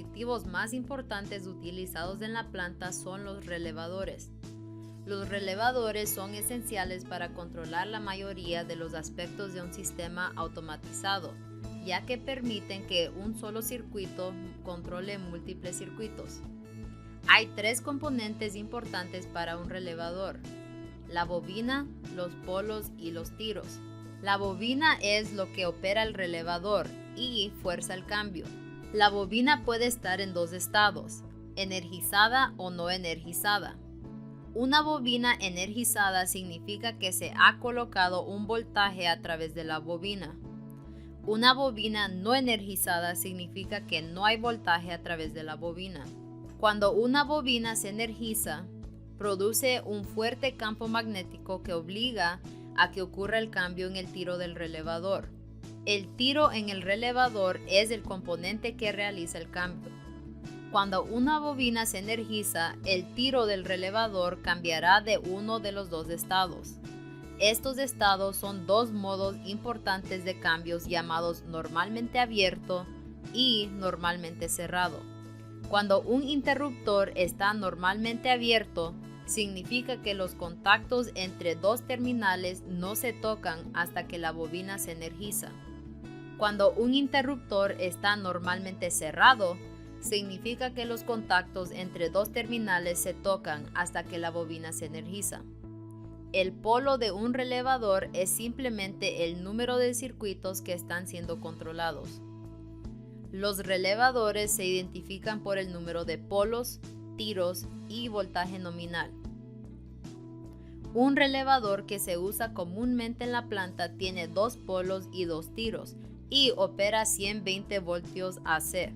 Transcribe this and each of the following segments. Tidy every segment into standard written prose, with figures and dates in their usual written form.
dispositivos más importantes utilizados en la planta son los relevadores. Los relevadores son esenciales para controlar la mayoría de los aspectos de un sistema automatizado, ya que permiten que un solo circuito controle múltiples circuitos. Hay tres componentes importantes para un relevador: la bobina, los polos y los tiros. La bobina es lo que opera el relevador y fuerza el cambio. La bobina puede estar en dos estados: energizada o no energizada. Una bobina energizada significa que se ha colocado un voltaje a través de la bobina. Una bobina no energizada significa que no hay voltaje a través de la bobina. Cuando una bobina se energiza, produce un fuerte campo magnético que obliga a que ocurra el cambio en el tiro del relevador. El tiro en el relevador es el componente que realiza el cambio. Cuando una bobina se energiza, el tiro del relevador cambiará de uno de los dos estados. Estos estados son dos modos importantes de cambios llamados normalmente abierto y normalmente cerrado. Cuando un interruptor está normalmente abierto, significa que los contactos entre dos terminales no se tocan hasta que la bobina se energiza. Cuando un interruptor está normalmente cerrado, significa que los contactos entre dos terminales se tocan hasta que la bobina se energiza. El polo de un relevador es simplemente el número de circuitos que están siendo controlados. Los relevadores se identifican por el número de polos, tiros y voltaje nominal. Un relevador que se usa comúnmente en la planta tiene dos polos y dos tiros y opera a 120 voltios AC.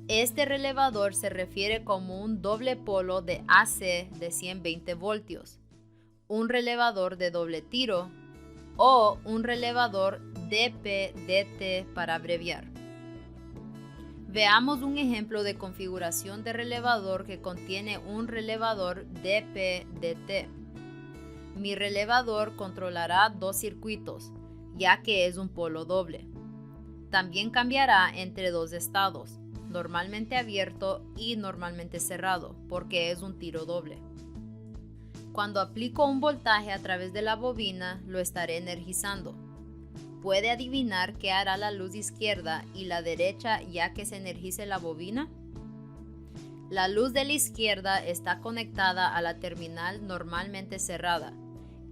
Este relevador se refiere como un doble polo de AC de 120 voltios, un relevador de doble tiro o un relevador DP-DT para abreviar. Veamos un ejemplo de configuración de relevador que contiene un relevador DP-DT. Mi relevador controlará dos circuitos, ya que es un polo doble. También cambiará entre dos estados, normalmente abierto y normalmente cerrado, porque es un tiro doble. Cuando aplico un voltaje a través de la bobina, lo estaré energizando. ¿Puede adivinar qué hará la luz izquierda y la derecha ya que se energice la bobina? La luz de la izquierda está conectada a la terminal normalmente cerrada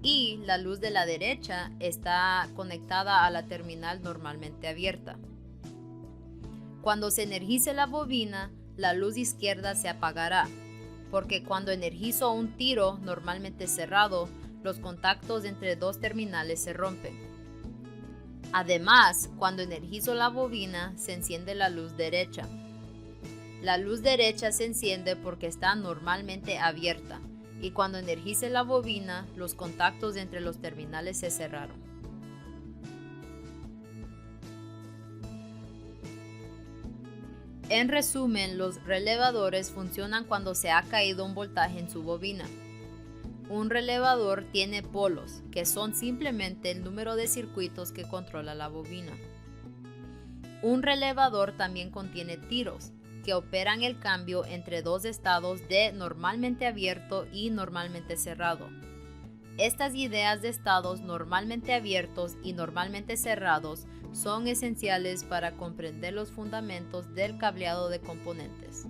y la luz de la derecha está conectada a la terminal normalmente abierta. Cuando se energice la bobina, la luz izquierda se apagará, porque cuando energizo un tiro normalmente cerrado, los contactos entre dos terminales se rompen. Además, cuando energizo la bobina, se enciende la luz derecha. La luz derecha se enciende porque está normalmente abierta, y cuando energice la bobina, los contactos entre los terminales se cerraron. En resumen, los relevadores funcionan cuando se ha caído un voltaje en su bobina. Un relevador tiene polos, que son simplemente el número de circuitos que controla la bobina. Un relevador también contiene tiros, que operan el cambio entre dos estados de normalmente abierto y normalmente cerrado. Estas ideas de estados normalmente abiertos y normalmente cerrados son esenciales para comprender los fundamentos del cableado de componentes.